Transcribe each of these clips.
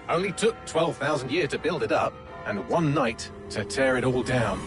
Only took 12,000 years to build it up, and one night to tear it all down.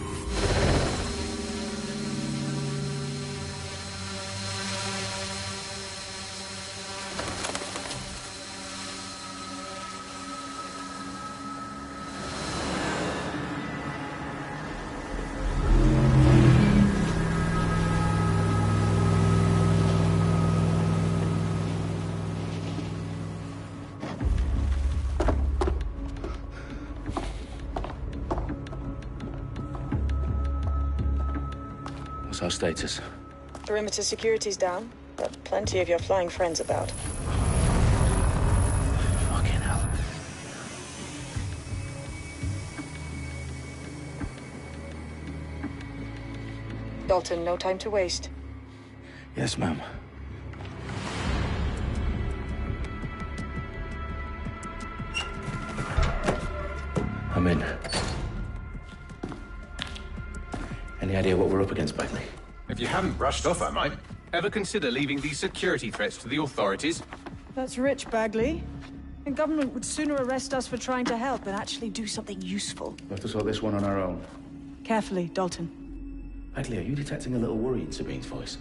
What's our status? Perimeter security's down, but plenty of your flying friends about. Fucking hell. Dalton, no time to waste. Yes, ma'am. I'm in. Any idea what we're up against, Bagley? If you haven't brushed off, I might. Ever consider leaving these security threats to the authorities? That's rich, Bagley. The government would sooner arrest us for trying to help than actually do something useful. We have to sort this one on our own. Carefully, Dalton. Bagley, are you detecting a little worry in Sabine's voice?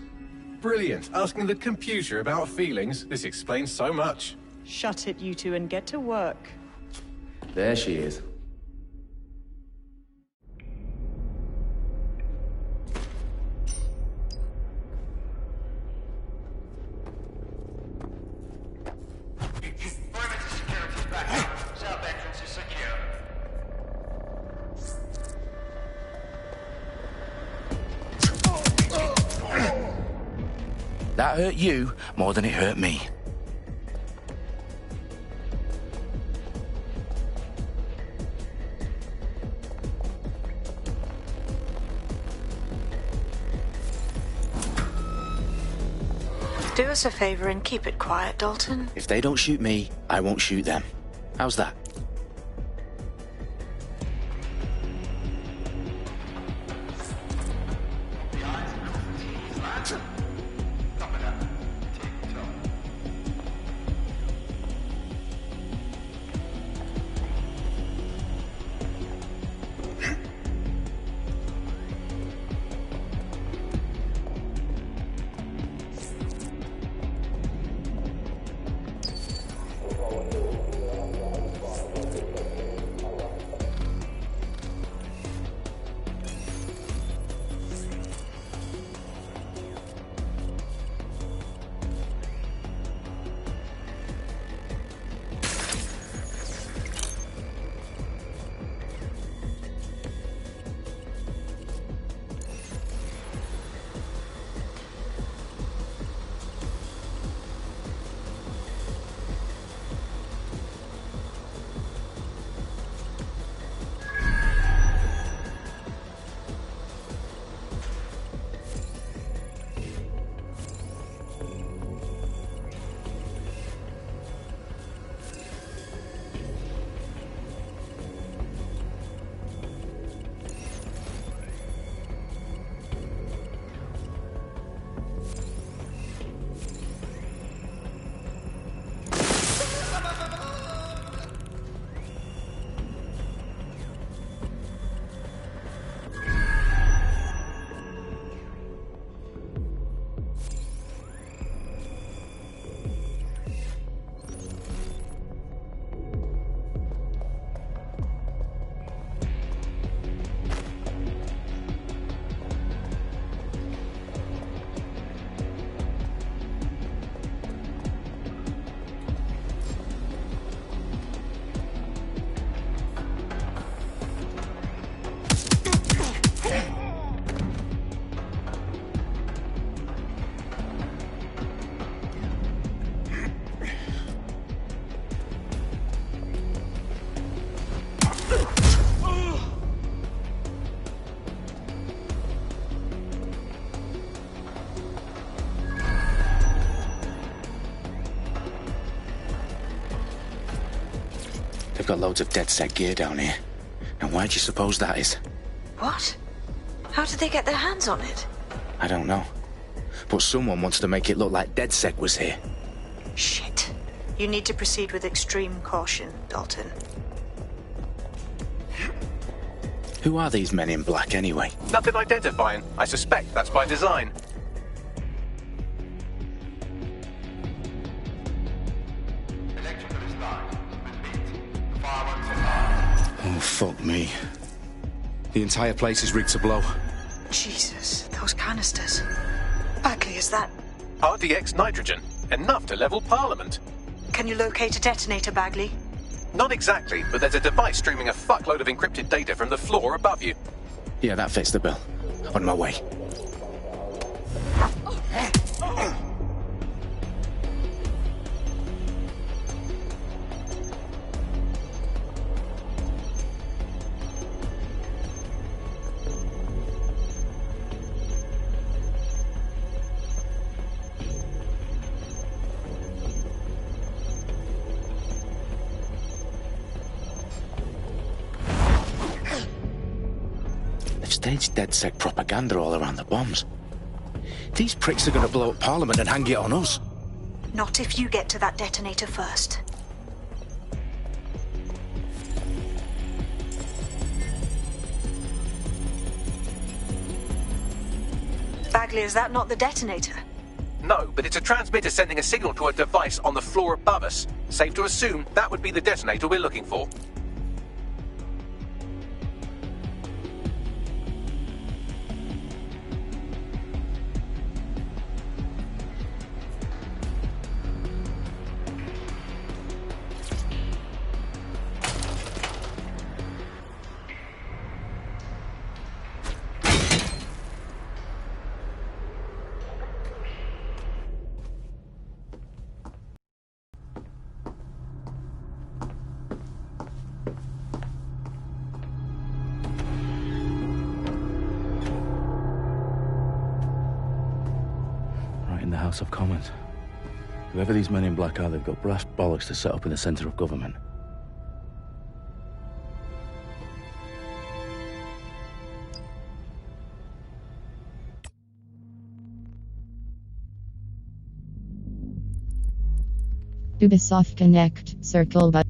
Brilliant. Asking the computer about feelings. This explains so much. Shut it, you two, and get to work. There she is. That hurt you more than it hurt me. Do us a favor and keep it quiet, Dalton. If they don't shoot me, I won't shoot them. How's that? They've got loads of dead-set gear down here. Now why do you suppose that is? What? How did they get their hands on it? I don't know. But someone wants to make it look like DedSec was here. Shit. You need to proceed with extreme caution, Dalton. Who are these men in black, anyway? Nothing identifying. I suspect that's by design. Oh, fuck me. The entire place is rigged to blow. Jesus, those canisters. Bagley, is that... RDX nitrogen. Enough to level Parliament. Can you locate a detonator, Bagley? Not exactly, but there's a device streaming a fuckload of encrypted data from the floor above you. Yeah, that fits the bill. On my way. Staged DedSec propaganda all around the bombs. These pricks are going to blow up Parliament and hang it on us. Not if you get to that detonator first. Bagley, is that not the detonator? No, but it's a transmitter sending a signal to a device on the floor above us. Safe to assume that would be the detonator we're looking for. In the House of Commons. Whoever these men in black are, they've got brass bollocks to set up in the centre of government. Ubisoft Connect, circle button.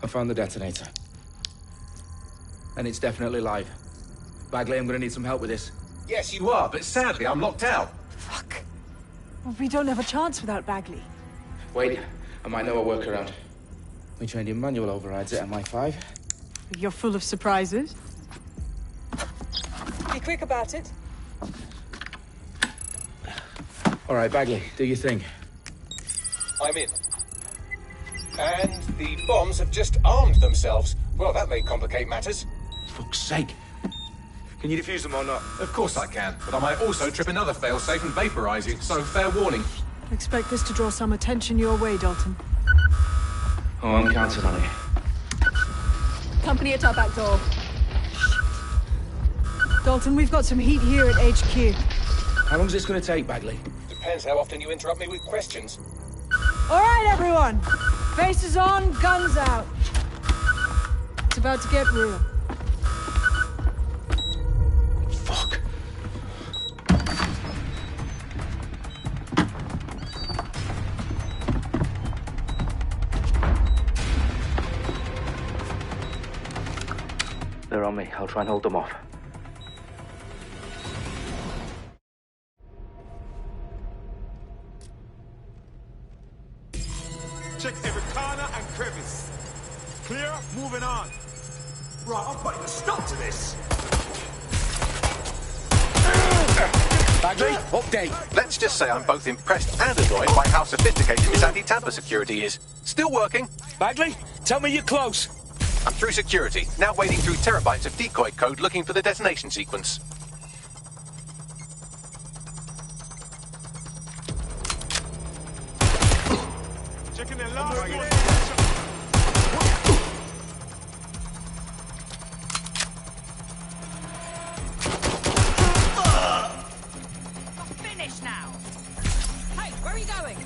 I found the detonator. And it's definitely live. Bagley, I'm gonna need some help with this. Yes, you are, but sadly I'm locked out. Fuck. Well, we don't have a chance without Bagley. Wait, I might know a workaround. We trained in manual overrides at MI5. You're full of surprises. Be quick about it. All right, Bagley, do your thing. I'm in. And the bombs have just armed themselves. Well, that may complicate matters. Fuck's sake. Can you defuse them or not? Of course I can, but I might also trip another failsafe and vaporize you, so fair warning. Expect this to draw some attention your way, Dalton. Oh, I'm counting on it. Company at our back door. Dalton, we've got some heat here at HQ. How long's this gonna take, Bagley? Depends how often you interrupt me with questions. All right, everyone. Faces on, guns out. It's about to get real. Fuck. They're on me. I'll try and hold them off. Check every corner and crevice. Clear, moving on. Right, I'm putting a stop to this. Bagley, update. Let's just say I'm both impressed and annoyed by how sophisticated this anti-tamper security is. Still working. Bagley, tell me you're close. I'm through security, now wading through terabytes of decoy code looking for the detonation sequence. Checking the last one. are we going?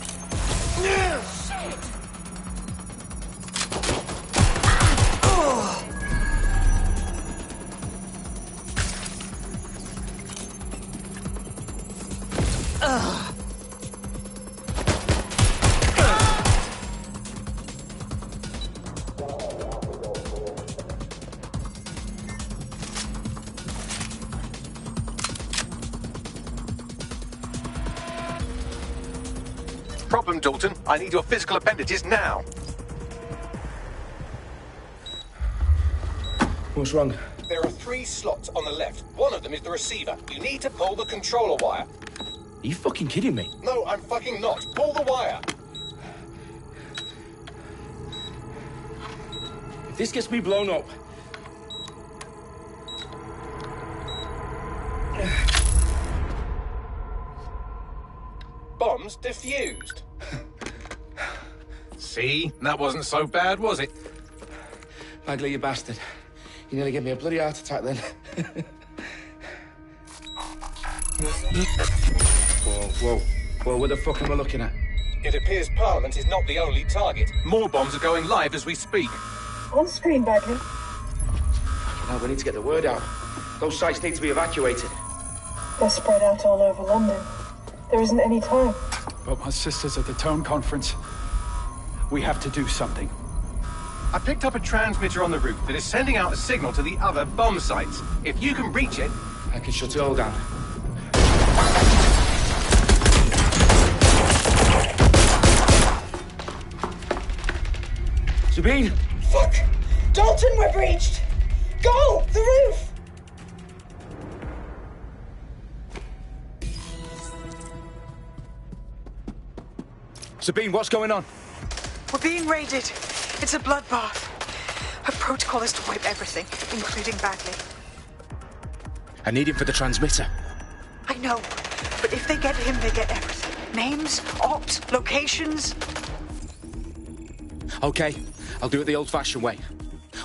Shit! Problem, Dalton. I need your physical appendages now. What's wrong? There are 3 slots on the left. One of them is the receiver. You need to pull the controller wire. Are you fucking kidding me? No, I'm fucking not. Pull the wire. If this gets me blown up... Bombs defused. See? That wasn't so bad, was it? Bagley, you bastard. You nearly gave me a bloody heart attack then. Whoa, what the fuck am I looking at? It appears Parliament is not the only target. More bombs are going live as we speak. On screen, Bagley. Now we need to get the word out. Those sites need to be evacuated. They're spread out all over London. There isn't any time. But my sister's at the town conference. We have to do something. I picked up a transmitter on the roof that is sending out a signal to the other bomb sites. If you can reach it... I can shut it all down. Sabine! Fuck! Dalton, we're breached! Go! The roof! Sabine, what's going on? We're being raided. It's a bloodbath. Her protocol is to wipe everything, including Bagley. I need him for the transmitter. I know, but if they get him, they get everything. Names, ops, locations. Okay, I'll do it the old-fashioned way.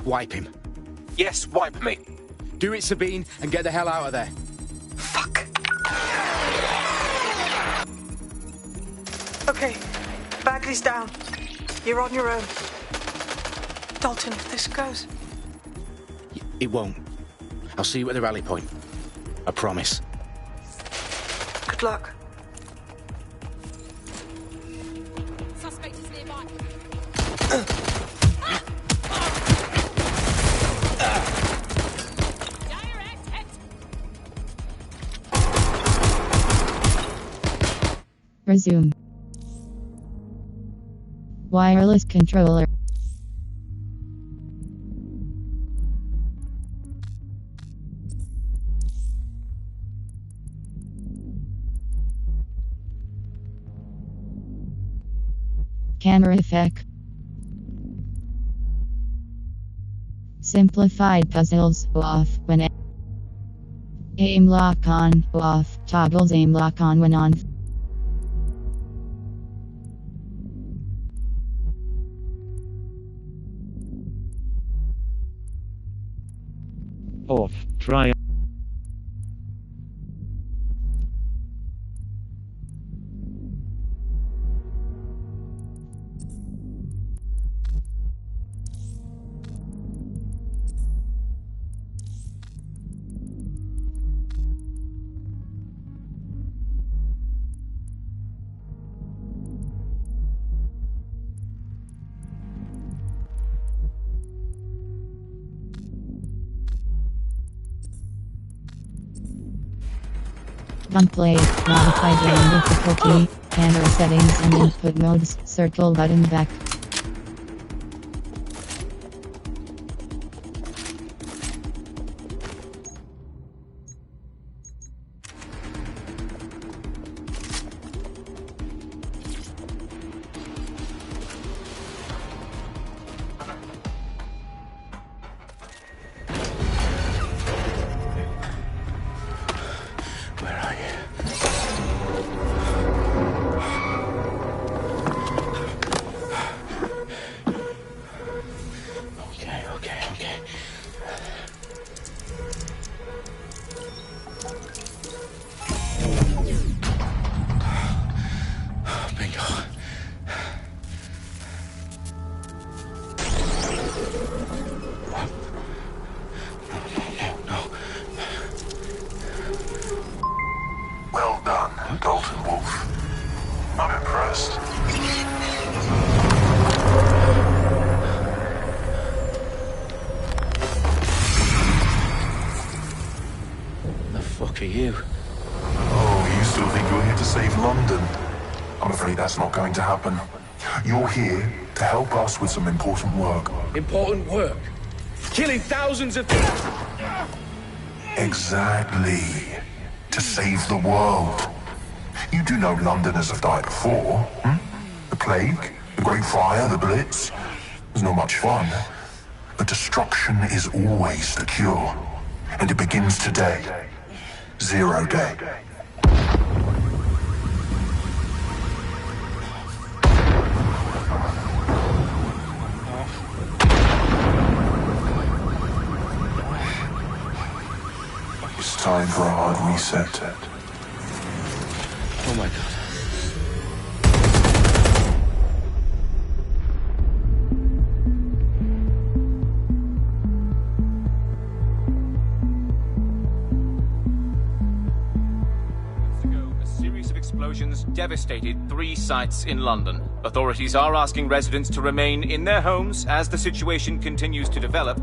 Wipe him. Yes, wipe me. Do it, Sabine, and get the hell out of there. Fuck. Okay, Bagley's down. You're on your own. Dalton, if this goes... It won't. I'll see you at the rally point. I promise. Good luck. Suspect is nearby. Direct hit. Resume. Wireless controller. Camera effect. Simplified puzzles off when aim lock on off. Toggles aim lock on when on. Off. Try. Gunplay, modify game difficulty, camera settings and input modes, circle button back. Where are you? Dalton Wolf. I'm impressed. The fuck are you? Oh, you still think you're here to save London? I'm afraid that's not going to happen. You're here to help us with some important work. Important work? Killing thousands of... Exactly. To save the world. You do know Londoners have died before, hmm? The Plague, the Great Fire, the Blitz. It's not much fun. But destruction is always the cure. And it begins today. Zero Day. It's time for a hard reset. Oh my god. Explosions devastated 3 sites in London. Authorities are asking residents to remain in their homes as the situation continues to develop.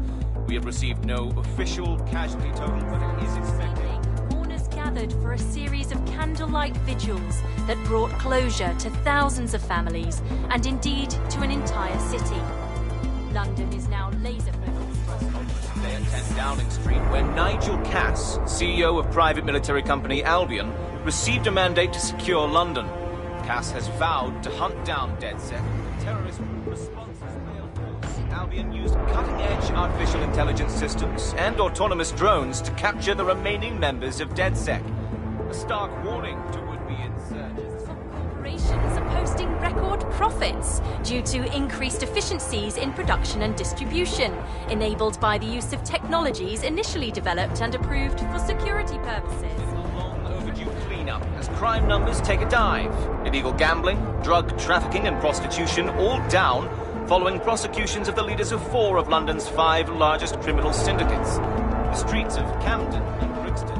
We have received no official casualty total, but it is expected. Mourners gathered for a series of candlelight vigils that brought closure to thousands of families and indeed to an entire city. London is now laser focused. Today at 10 Downing Street, where Nigel Cass, CEO of private military company Albion, received a mandate to secure London. Cass has vowed to hunt down DedSec. Terrorist responses failed. Albion used cutting-edge artificial intelligence systems and autonomous drones to capture the remaining members of DedSec. A stark warning to would-be insurgents. Some corporations are posting record profits due to increased efficiencies in production and distribution, enabled by the use of technologies initially developed and approved for security purposes. Cleanup as crime numbers take a dive. Illegal gambling, drug trafficking and prostitution all down following prosecutions of the leaders of 4 of London's 5 largest criminal syndicates. The streets of Camden and Brixton.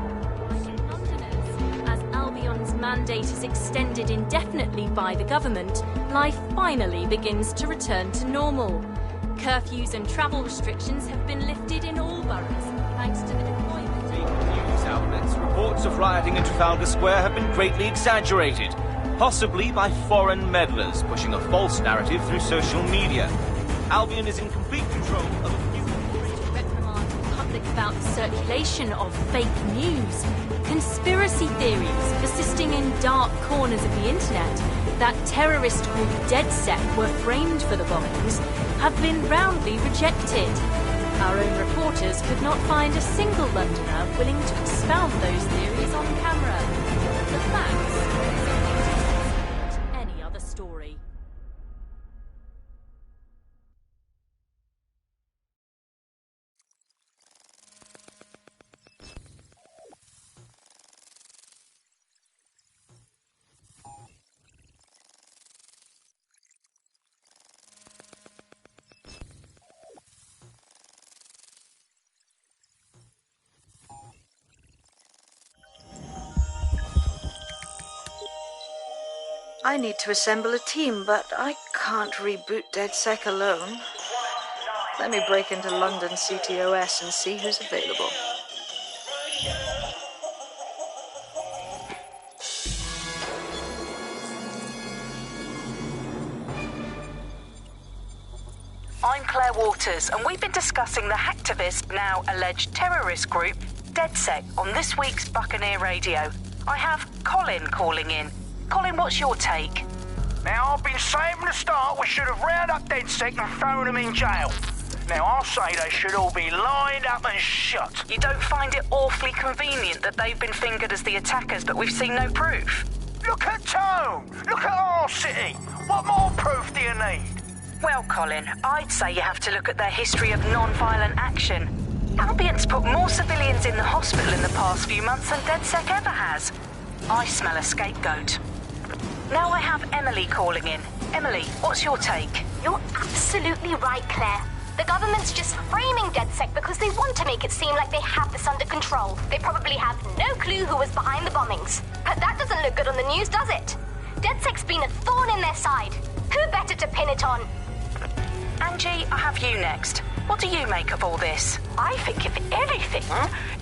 Londoners, as Albion's mandate is extended indefinitely by the government, life finally begins to return to normal. Curfews and travel restrictions have been lifted in all boroughs, thanks to the deployment. News outlets, reports of rioting in Trafalgar Square have been greatly exaggerated, possibly by foreign meddlers pushing a false narrative through social media. Albion is in complete control of a few... To reprimand the public about the circulation of fake news, conspiracy theories persisting in dark corners of the internet that terrorist group DedSec were framed for the bombings have been roundly rejected. Our own reporters could not find a single Londoner willing to expound those theories on camera. The facts simply any other story. I need to assemble a team, but I can't reboot DedSec alone. Let me break into London CTOS and see who's available. I'm Claire Waters, and we've been discussing the hacktivist, now alleged terrorist group, DedSec, on this week's Buccaneer Radio. I have Colin calling in. Colin, what's your take? Now, I've been saying from the start we should have rounded up DedSec and thrown them in jail. Now, I'll say they should all be lined up and shot. You don't find it awfully convenient that they've been fingered as the attackers, but we've seen no proof? Look at Tone! Look at our city! What more proof do you need? Well, Colin, I'd say you have to look at their history of non-violent action. Albion's put more civilians in the hospital in the past few months than DedSec ever has. I smell a scapegoat. Now I have Emily calling in. Emily, what's your take? You're absolutely right, Claire. The government's just framing DedSec because they want to make it seem like they have this under control. They probably have no clue who was behind the bombings. But that doesn't look good on the news, does it? DedSec's been a thorn in their side. Who better to pin it on? Angie, I have you next. What do you make of all this? I think, if anything,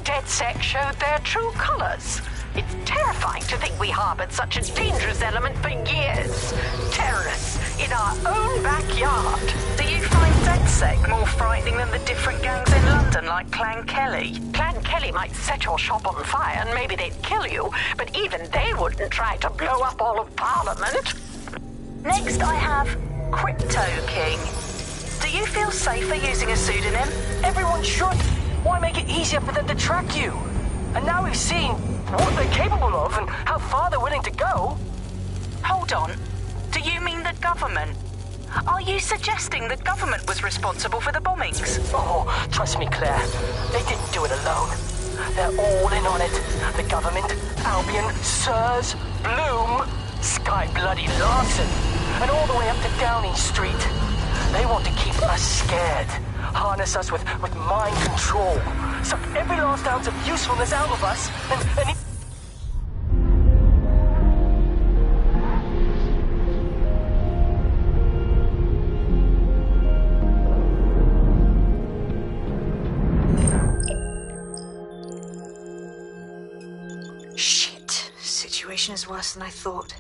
DedSec showed their true colors. It's terrifying to think we harbored such a dangerous element for years. Terrorists in our own backyard. Do you find DedSec more frightening than the different gangs in London like Clan Kelly? Clan Kelly might set your shop on fire and maybe they'd kill you, but even they wouldn't try to blow up all of Parliament. Next I have Crypto King. Do you feel safer using a pseudonym? Everyone should. Why make it easier for them to track you? And now we've seen what they're capable of and how far they're willing to go. Hold on. Do you mean the government? Are you suggesting the government was responsible for the bombings? Oh, trust me, Claire. They didn't do it alone. They're all in on it. The government, Albion, Sirs, Bloom, Sky Bloody Larson, and all the way up to Downing Street. They want to keep us scared, harness us with mind control, suck every last ounce of usefulness out of us, and Shit. Situation is worse than I thought.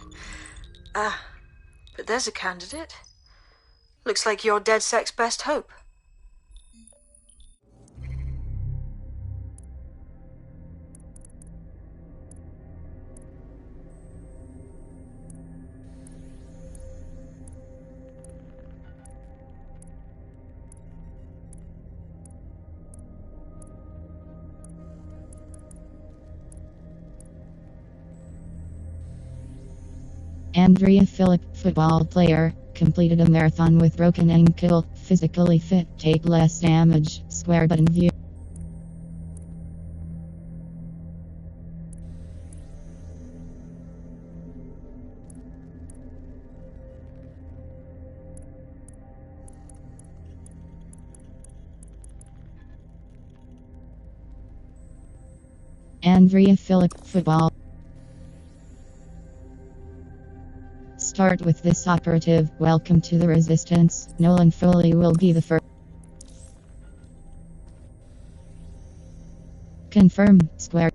But there's a candidate. Looks like you're DedSec's best hope. Andrea Phillip, football player, completed a marathon with broken ankle, physically fit, take less damage, square button view. Andrea Phillip, football. Start with this operative. Welcome to the Resistance. Nolan Foley will be the first. Confirm. Square.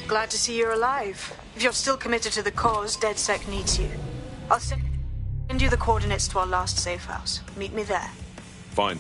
Glad to see you're alive. If you're still committed to the cause, DedSec needs you. I'll send you the coordinates to our last safe house. Meet me there. Fine.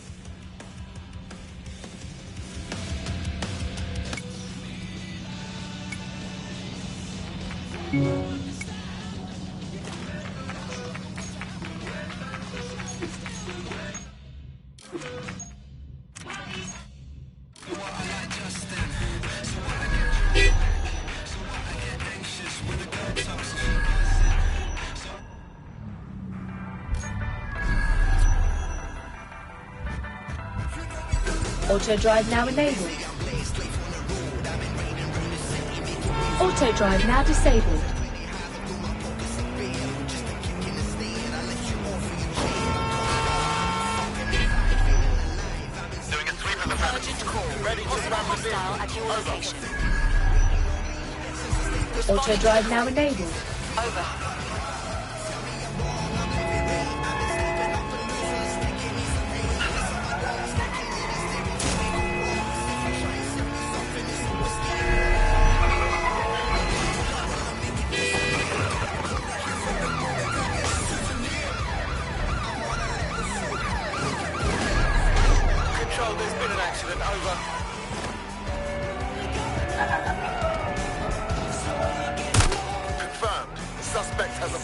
Auto drive now enabled. Auto drive now disabled. Urgent call. Possible hostile at your location. Auto drive now enabled. Over.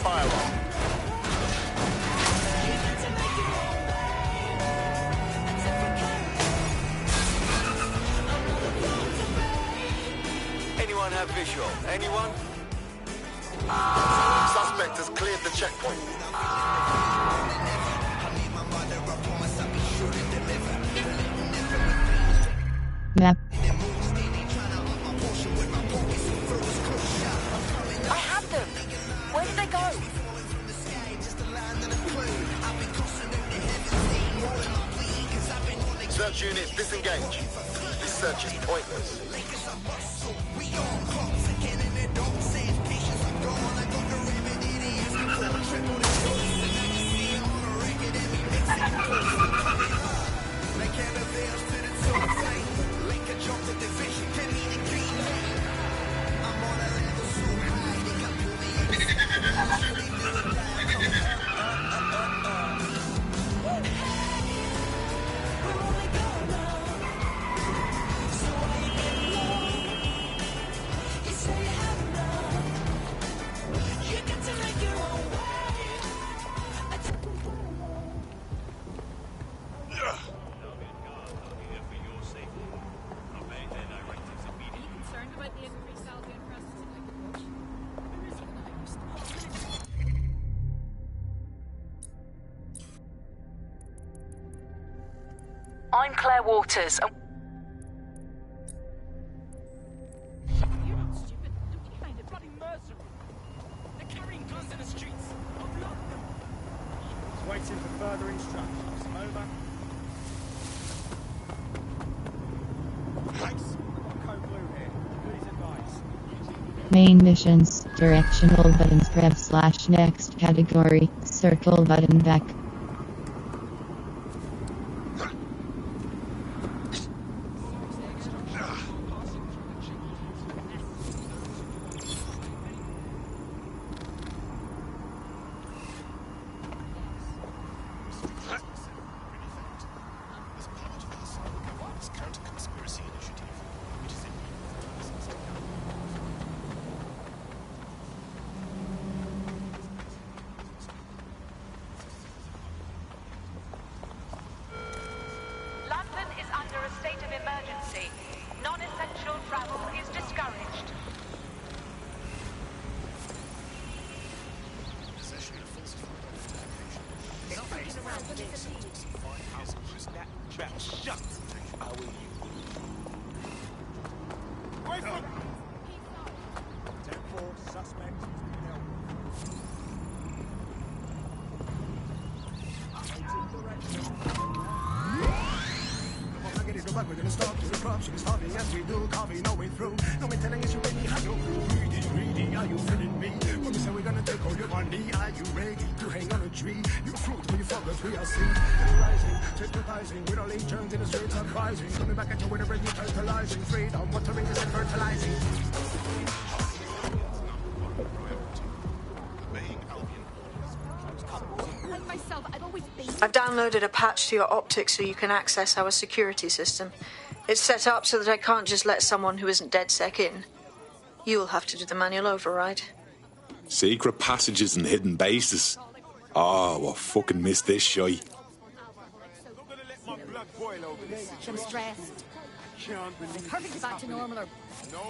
fire on. Anyone have visual? Anyone? Suspect has cleared the checkpoint. Map. I have them. Where did they go? Search units, disengage. This search is pointless. I'm Claire Waters. You're not stupid. Don't you find it bloody mercenary? They're carrying guns in the streets of London. He's waiting for further instructions. Over. Thanks. Code Blue here. Please advise. Main missions. Directional buttons. Press / next category. Circle button back. London is under a state of emergency. Non-essential travel is discouraged. Shut. How will you? Wait for 10-4, suspect. We're gonna stop to the corruption, starving as we do, carving our way through. No me telling you you really have no clue. Greedy, are you feeling me? When we say we're gonna take all your money, are you ready to hang on a tree? You fruit when you forget we are seen. Rising, sympathizing with all legions in the streets of rising. Coming back at you with a brand new tantalizing. Freedom, watering is and fertilizing. I've downloaded a patch to your optics so you can access our security system. It's set up so that I can't just let someone who isn't DedSec in. You'll have to do the manual override. Secret passages and hidden bases. Oh, I fucking missed this shy. I'm stressed. Perfectly back to normal or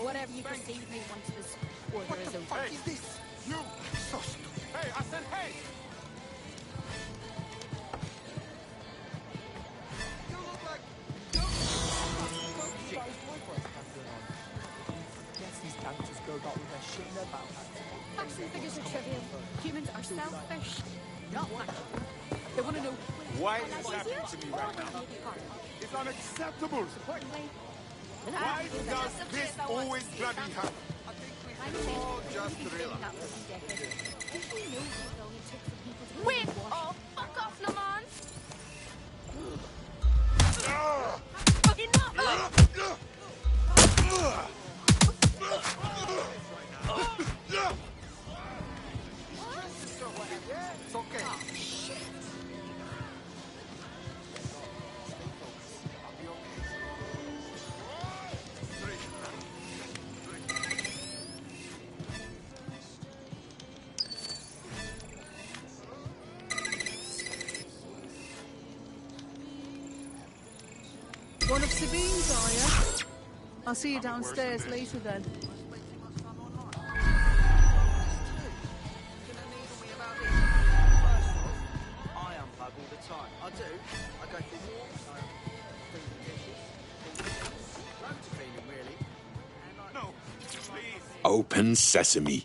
whatever you perceive me once this order is over. Hey, this? You? So stupid. Hey, I said hey! You look like... Yes, these gangsters go about with their shit in their backpacks. Facts and figures are trivial. Humans are selfish. Not one. They want to know... Why is this happening to me right now? It's unacceptable! Why does this always bloody happen? Oh, just relax. Wait! Oh, fuck off, Lamont! It's okay. One of Sabine's, are you? I'll see you downstairs later then. I unplug all the time. I do. I go for walks, I do the dishes, loads of cleaning really. No, please. Open sesame.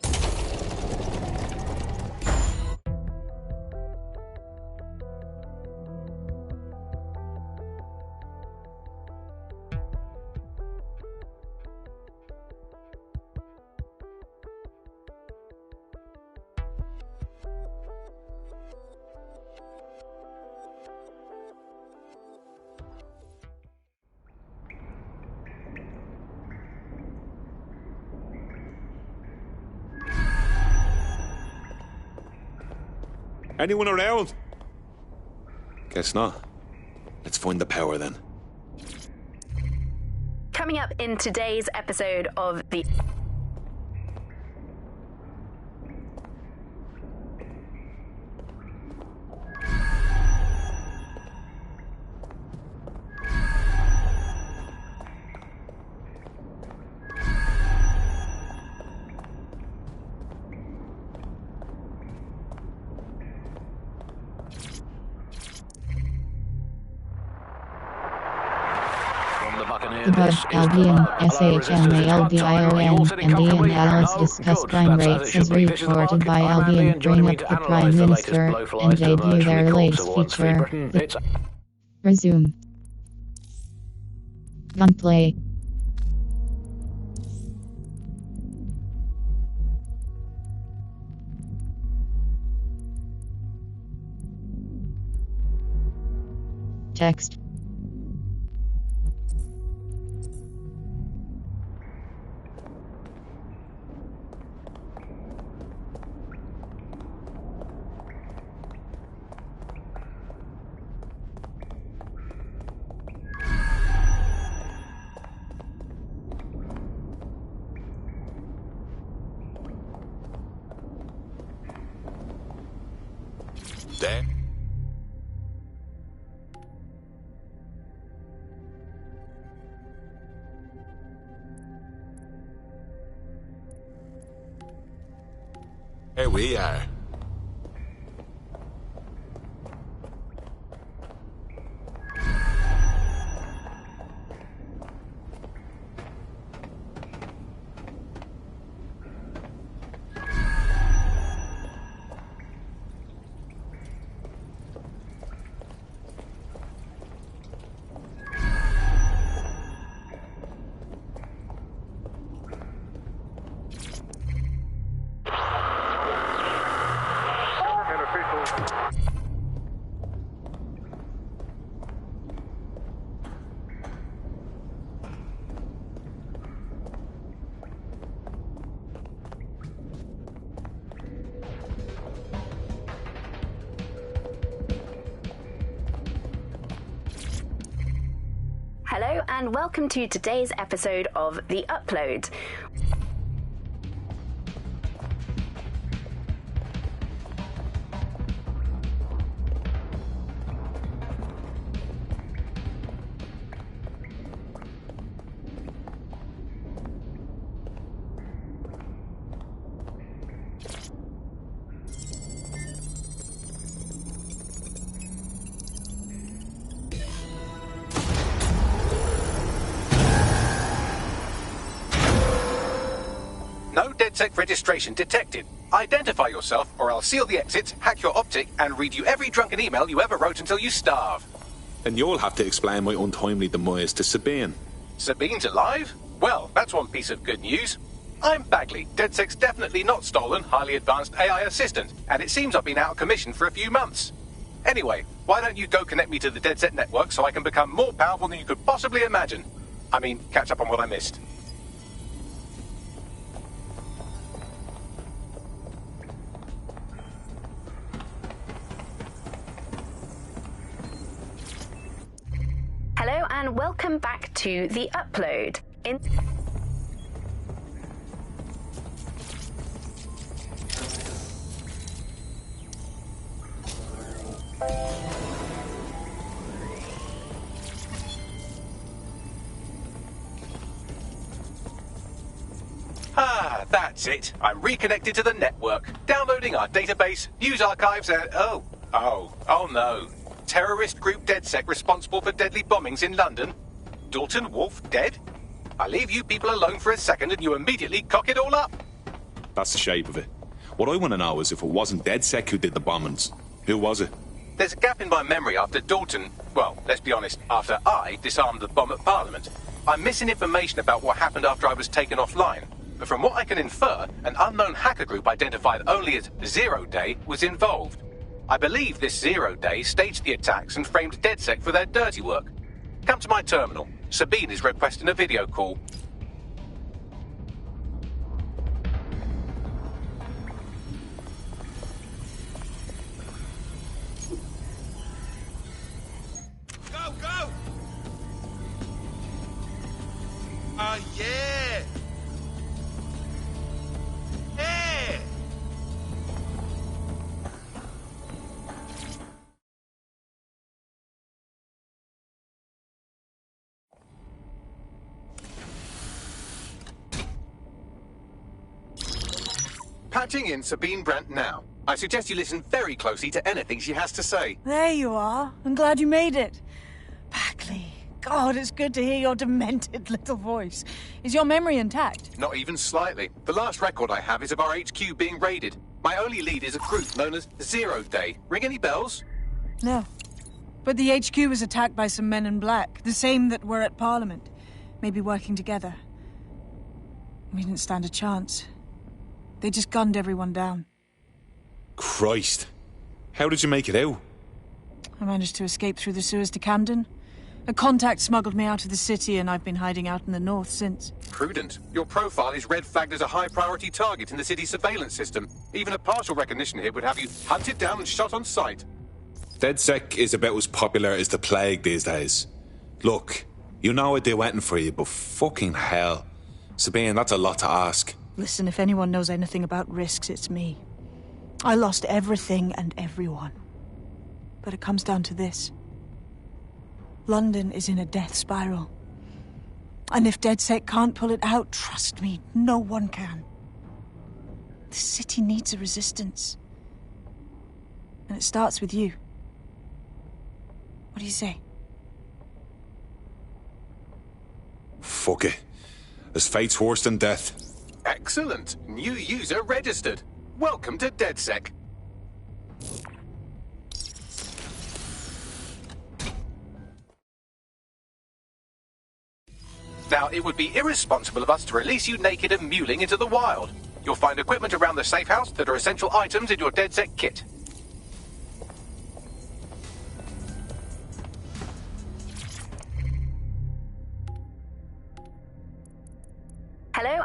Anyone around? Guess not. Let's find the power then. Coming up in today's episode of the... The Bud, Albion, SHMALBION, and Ian Alice discuss crime rates as reported by Albion, bring up the Prime Minister, and debut their latest feature. Resume. Gunplay. Text. There. Here we are. Hello and welcome to today's episode of The Upload. No DedSec registration detected. Identify yourself, or I'll seal the exits, hack your optic, and read you every drunken email you ever wrote until you starve. And you'll have to explain my untimely demise to Sabine. Sabine's alive? Well, that's one piece of good news. I'm Bagley, DedSec's definitely not stolen, highly advanced AI assistant, and it seems I've been out of commission for a few months. Anyway, why don't you go connect me to the DedSec network so I can become more powerful than you could possibly imagine? I mean, catch up on what I missed. Hello and welcome back to The Upload. Ah, that's it. I'm reconnected to the network, downloading our database, news archives, and... Oh no. Terrorist group DedSec responsible for deadly bombings in London? Dalton Wolf dead? I leave you people alone for a second and you immediately cock it all up. That's the shape of it. What I want to know is if it wasn't DedSec who did the bombings, who was it? There's a gap in my memory after Dalton... Well, let's be honest, after I disarmed the bomb at Parliament. I'm missing information about what happened after I was taken offline. But from what I can infer, an unknown hacker group identified only as Zero Day was involved. I believe this Zero Day staged the attacks and framed DedSec for their dirty work. Come to my terminal. Sabine is requesting a video call. Go, go! Oh, yeah! Yeah! Patching in Sabine Brandt now. I suggest you listen very closely to anything she has to say. There you are. I'm glad you made it. Bagley. God, it's good to hear your demented little voice. Is your memory intact? Not even slightly. The last record I have is of our HQ being raided. My only lead is a group known as Zero Day. Ring any bells? No. But the HQ was attacked by some men in black, the same that were at Parliament. Maybe working together. We didn't stand a chance. They just gunned everyone down. Christ. How did you make it out? I managed to escape through the sewers to Camden. A contact smuggled me out of the city, and I've been hiding out in the north since. Prudent. Your profile is red flagged as a high-priority target in the city's surveillance system. Even a partial recognition here would have you hunted down and shot on sight. DedSec is about as popular as the plague these days. Look, you know I'd do anything for you, but fucking hell. Sabine, that's a lot to ask. Listen, if anyone knows anything about risks, it's me. I lost everything and everyone. But it comes down to this. London is in a death spiral. And if DedSec can't pull it out, trust me, no one can. The city needs a resistance. And it starts with you. What do you say? Fuck it. As fate's worse than death. Excellent. New user registered. Welcome to DedSec. Now, it would be irresponsible of us to release you naked and mewling into the wild. You'll find equipment around the safe house that are essential items in your DedSec kit. Hello,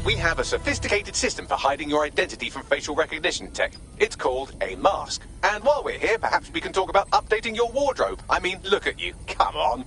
we have a sophisticated system for hiding your identity from facial recognition tech. It's called a mask. And while we're here, perhaps we can talk about updating your wardrobe. I mean, look at you. Come on.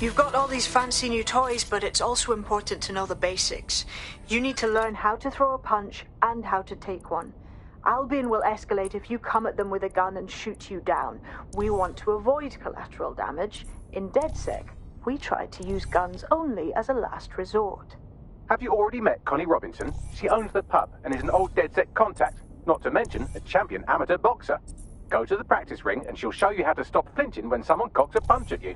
You've got all these fancy new toys, but it's also important to know the basics. You need to learn how to throw a punch and how to take one. Albion will escalate if you come at them with a gun and shoot you down. We want to avoid collateral damage. In DedSec, we try to use guns only as a last resort. Have you already met Connie Robinson? She owns the pub and is an old DedSec contact, not to mention a champion amateur boxer. Go to the practice ring and she'll show you how to stop flinching when someone cocks a punch at you.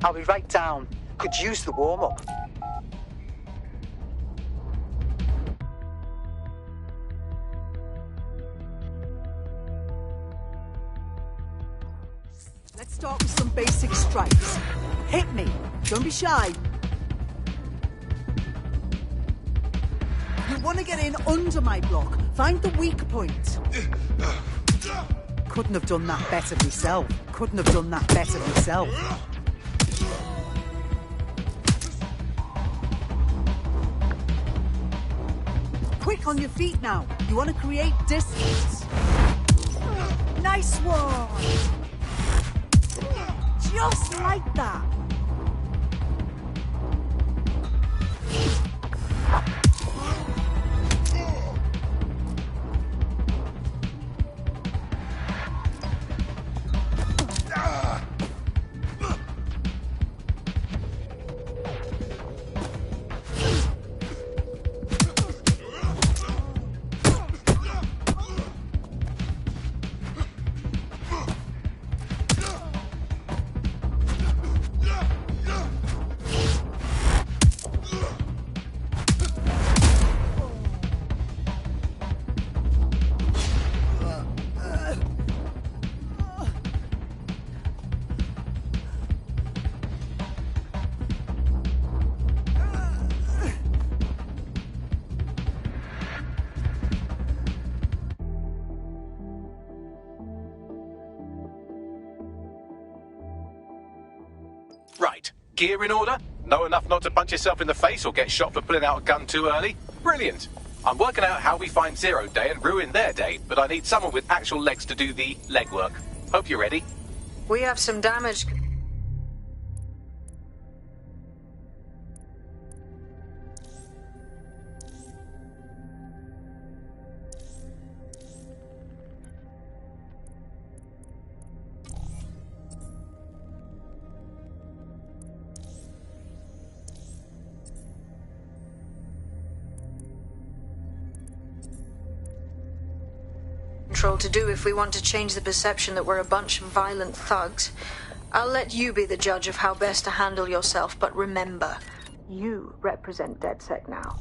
I'll be right down. Could use the warm-up. Let's start with some basic strikes. Hit me. Don't be shy. You want to get in under my block. Find the weak point. Couldn't have done that better myself. Couldn't have done that better myself. Quick on your feet now. You want to create distance. Nice one. Just like that. Right. Gear in order? Know enough not to punch yourself in the face or get shot for pulling out a gun too early? Brilliant. I'm working out how we find Zero Day and ruin their day, but I need someone with actual legs to do the legwork. Hope you're ready. We have some damage. Control to do if we want to change the perception that we're a bunch of violent thugs. I'll let you be the judge of how best to handle yourself, but remember, you represent DedSec now.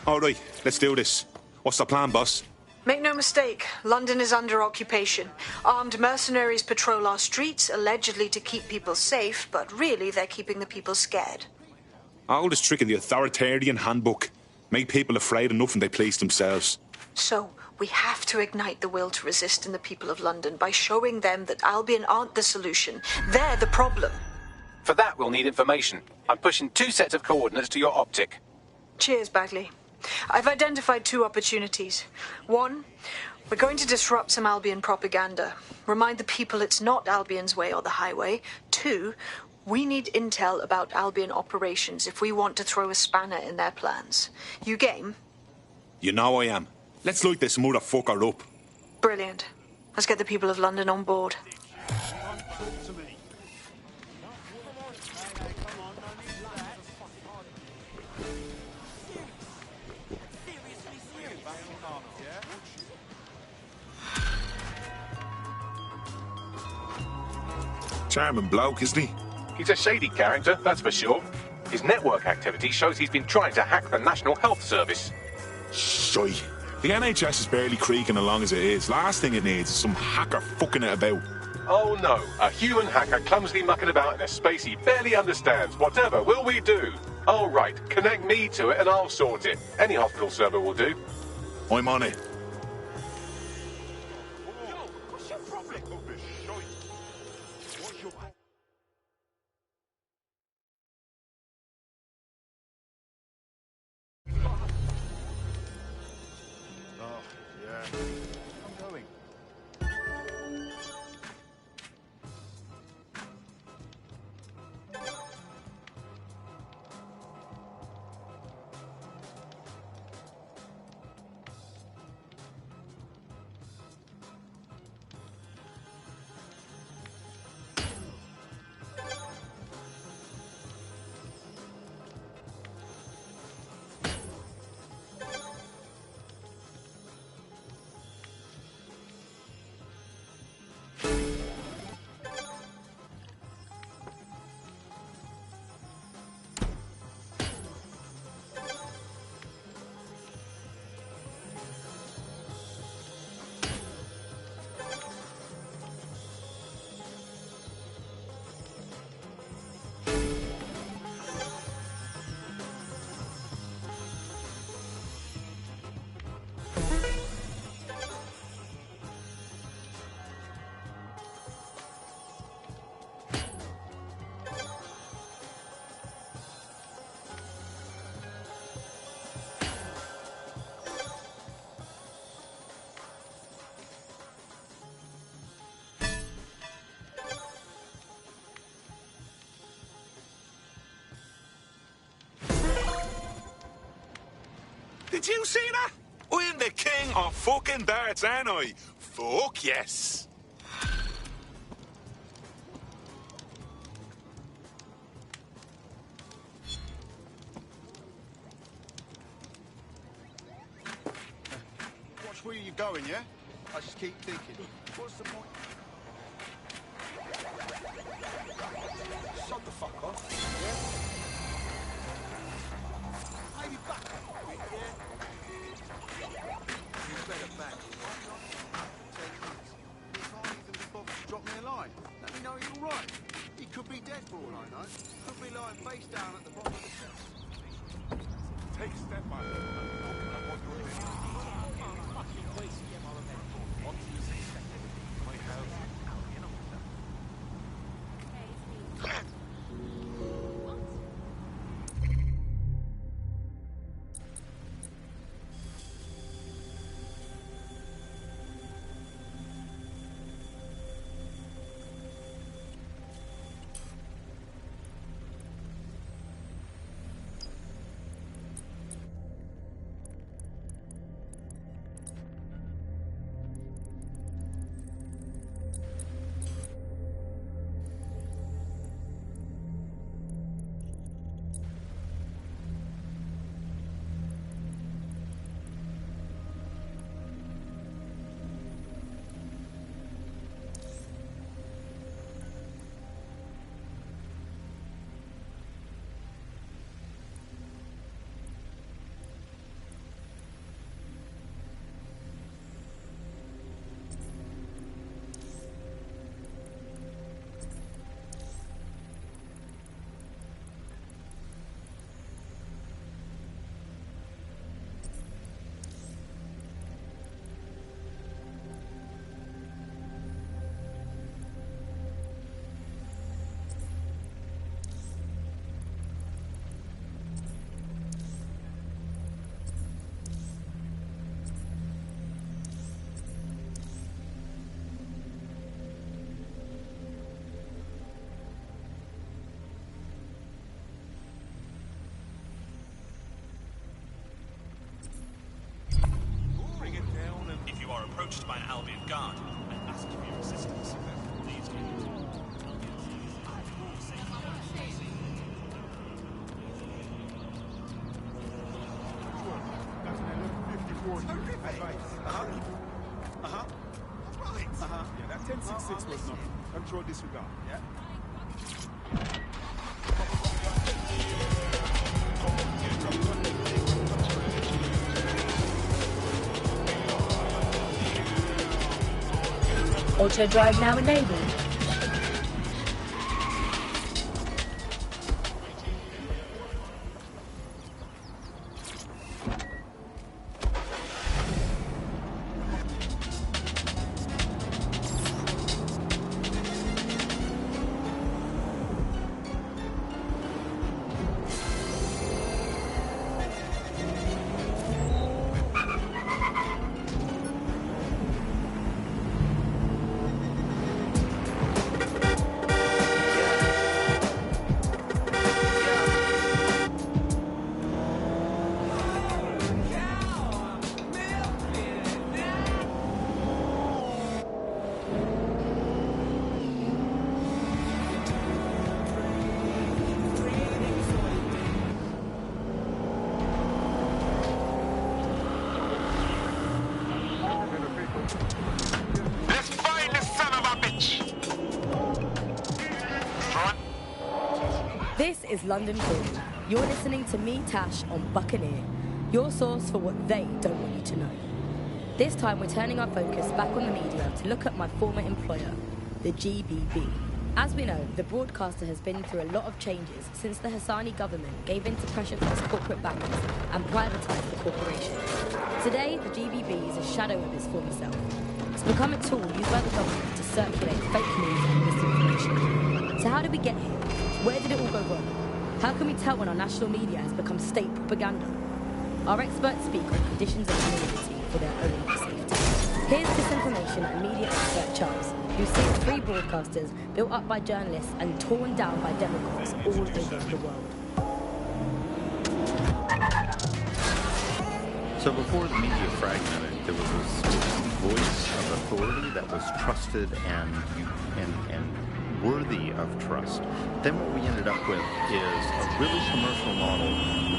All right, let's do this. What's the plan, boss? Make no mistake, London is under occupation. Armed mercenaries patrol our streets, allegedly to keep people safe, but really they're keeping the people scared. Oldest trick in the authoritarian handbook. Make people afraid enough when they police themselves. So, we have to ignite the will to resist in the people of London by showing them that Albion aren't the solution. They're the problem. For that, we'll need information. I'm pushing 2 sets of coordinates to your optic. Cheers, Bagley. I've identified 2 opportunities. 1, we're going to disrupt some Albion propaganda. Remind the people it's not Albion's way or the highway. 2, we need intel about Albion operations if we want to throw a spanner in their plans. You game? You know I am. Let's light this motherfucker up. Brilliant. Let's get the people of London on board. Charming bloke, isn't he? He's a shady character, that's for sure. His network activity shows he's been trying to hack the National Health Service. Shite. The NHS is barely creaking along as it is. Last thing it needs is some hacker fucking it about. Oh no, a human hacker clumsily mucking about in a space he barely understands. Whatever will we do? Oh right, connect me to it and I'll sort it. Any hospital server will do. I'm on it. Did you see that? I'm the king of fucking darts, ain't I? Fuck yes. Watch where you're going, yeah? I just keep thinking, what's the point? Shut the fuck off, yeah? Maybe back up a bit, yeah? You better back. 10 minutes. You can't even be bothered to drop me a line. Let me know he's all right. He could be dead for all I know. Could be lying face down at the bottom of the steps. Take a step back. If you are approached by an Albion guard and asked for your assistance, please do. That's an 1154 advice. Right. Yeah, that 1066 was nothing. Control disregard. Yeah. Auto drive now enabled. This is London Calling. You're listening to me, Tash, on Buccaneer, your source for what they don't want you to know. This time we're turning our focus back on the media to look at my former employer, the GBB. As we know, the broadcaster has been through a lot of changes since the Hassani government gave in to pressure from its corporate backers and privatised the corporation. Today, the GBB is a shadow of its former self. It's become a tool used by the government to circulate fake news and misinformation. So how did we get here? Where did it all go wrong? How can we tell when our national media has become state propaganda? Our experts speak on conditions of anonymity for their own safety. Here's disinformation and media expert Charles, who sees three broadcasters built up by journalists and torn down by demagogues all over the world. So before the media fragmented, there was this voice of authority that was trusted and worthy of trust. Then what we ended up with is a really commercial model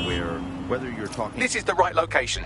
where whether you're talking... This is the right location.